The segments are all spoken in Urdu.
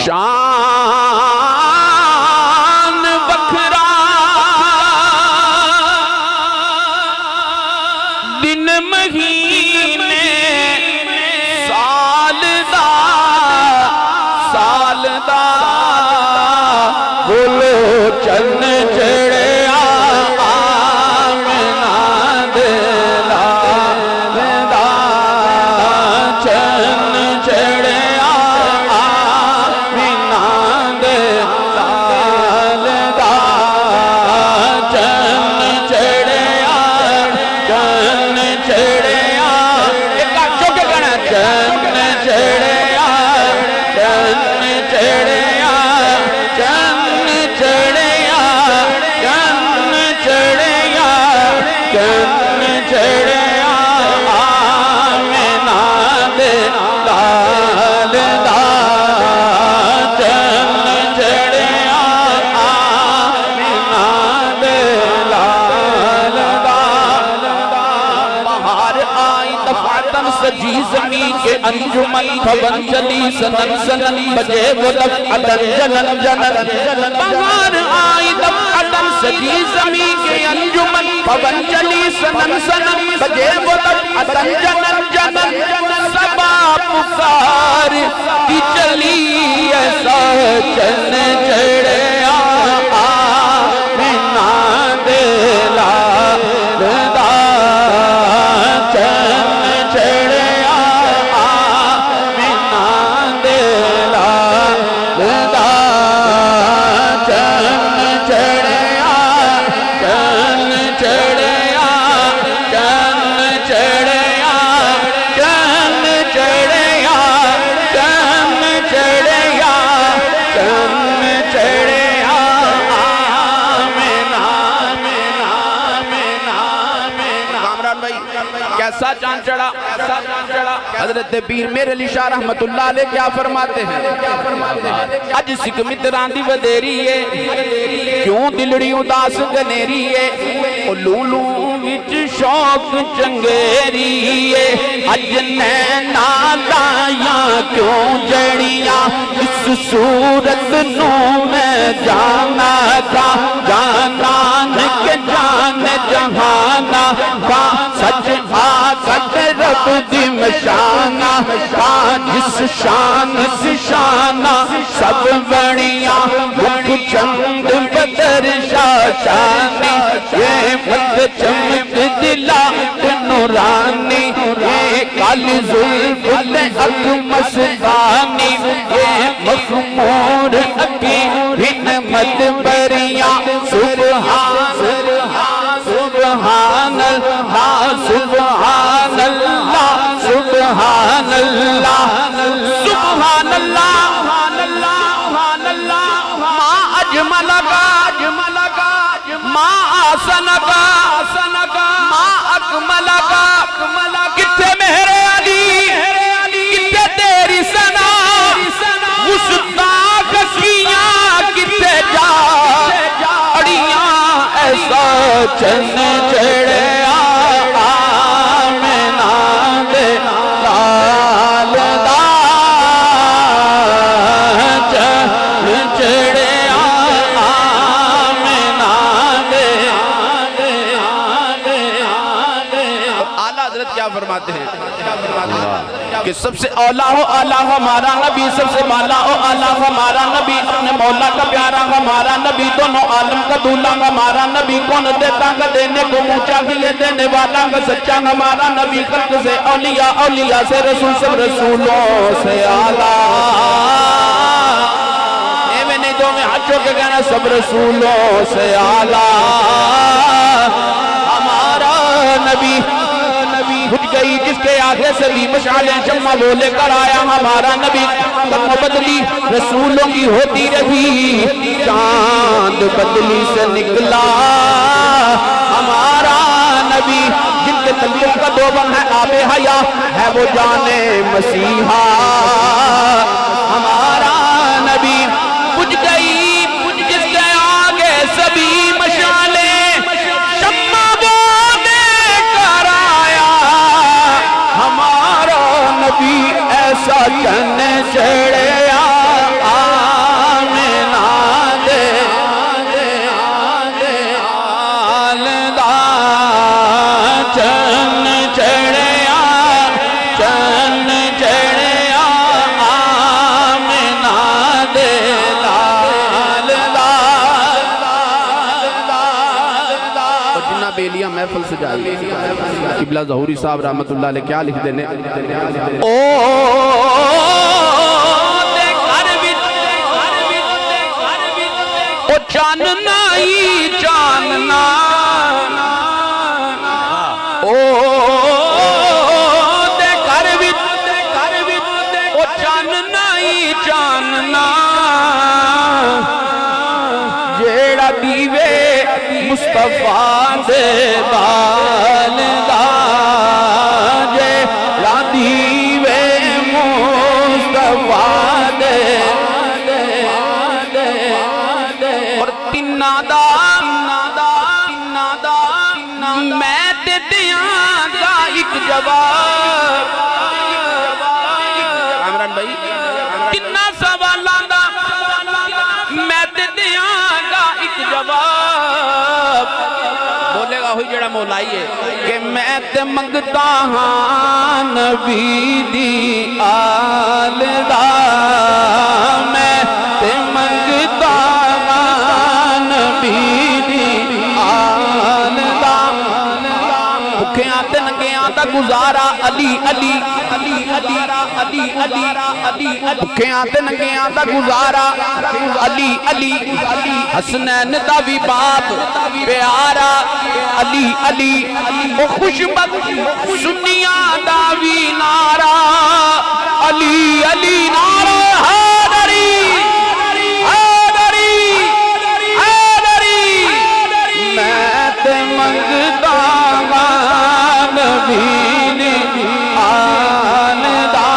شان بکھرا دن مہینے سال دا بولو چن چڑے آمنہ دلا دا چن چڑے آمنہ دلا دا چن چڑے چن چڑے ایک آنچوں کے گھنا چن چڑے چن چڑے سجی زمین کے انجمن بھون چلی سنن سنن بجے وہ دفعتن جنن جنن بہار آئی دفعتن سجی زمین کے انجمن بھون چلی سنن سنن بجے وہ دفعتن جنن جنن سبا پکار کی چلی ایسا چن چڑے آمنہ دلا دا چن چڑے آمنہ دلا دا چن چڑے چن چڑے چن چڑے چن چڑے چن چڑے چن چڑے کیسا چاند چڑھا حضرت پیر میرے علی شاہ رحمت اللہ علیہ کیا فرماتے ہیں اج سکھ متران دی ودیری ہے کیوں دلڑی اداس گنیری ہے لولو وچ شوق چنگیری ہے اج نینا لائیاں کیوں جڑیاں اس صورت نو میں جانا تھا جانا کہ جان جہانا کا سچ آکت رب دی مشانہ جس شان سے شانہ سب بڑیاں مکھ چند بدر شاشانی یہ مد چمک دلا نورانی یہ کالی ظلف اک مسدانی یہ مخمور اکی ہن مد بریاں سبحان سبحان اللہ سبحان اللہ سبحان اللہ سبحان اللہ ما اجملک ما آسنک ما اکملک کتے میرے علی کتے تیری سنا گستاخ کیاں کتے جا اڑیاں ایسا چن چڑے آمنہ دلا دا چن چڑے آمنہ دلا اعلیٰ حضرت کیا فرماتے ہیں کہ سب سے اولا ہو اعلیٰ ہمارا نبی سب سے مولا ہو اعلیٰ ہمارا نبی اپنے مولا کا پیارا ہمارا نبی دونوں عالم کا دولہ ہمارا نبی کون دیتا کا دینے کو موچا گلے دینے والا کا سچا ہمارا نبی خلق سے اولیاء اولیاء سے رسول سب رسولوں سے اعلیٰ میں نہیں دو میں ہاتھوں کے کہنا سب رسولوں سے اعلیٰ ہمارا نبی بھج گئی جس کے آگے سے بھی مشعلیں شمع وہ لے کر آیا ہمارا نبی قدم بدلی رسولوں کی ہوتی رہی چاند بدلی سے نکلا ہمارا نبی جن کے تلیوں کا دوبن ہے آب حیا ہے وہ جان مسیحا ہمارا نبی بھج گئی جس کے آگے سبھی مشعلیں شمع وہ لے کر آیا ہمارا نبی ایسا چن چڑھے محفل سجائی قبلہ ظہوری صاحب رحمت اللہ علیہ کیا لکھ دینے او چاننا ہی چاننا او دے کر وچ او چاننا ہی چاننا جیڑا دیوے مصطفیٰ دے بال دا جیڑا دیوے مصطفیٰ دے اور تینہ دا میں تے دیاں گا ایک جواب عمران بھائی تینہ سوالان دا میں تے دیاں گا ایک جواب بولے گا ہوئی جڑا مولائی ہے کہ میں تے منگتا ہاں نبی دی آل دا میں تے منگتا ہاں نبی دی آل دا بھکھیاں تے ننگیاں دا گزارا علی علی علی علی علی علی علی بھکھیاں تے ننگیاں دا گزارا علی علی حسنین دا بھی باپ پیارا علی علی او خوشبخت سنیاں دا بھی نارا علی علی نارا حیدری حیدری حیدری میں تے منگتا نبی دی آل دا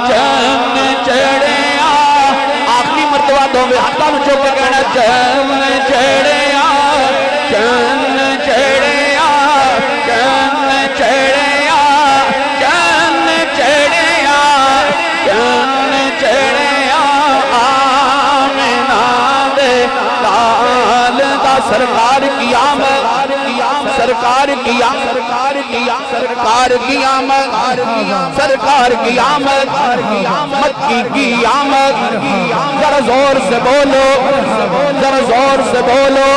چن چڑھیا آخری مرتبہ دو میں ہاتھاں میں چوکے کہنا چن چڑھیا چن چڑھیا چن چڑھیا چن چڑھیا چن چڑھیا آمینہ دے لال دا سرکار کی آمد سرکار کی آمد سرکار کی آمد سرکار کی آمد مکی کی آمد ذرا زور سے بولو ذرا زور سے بولو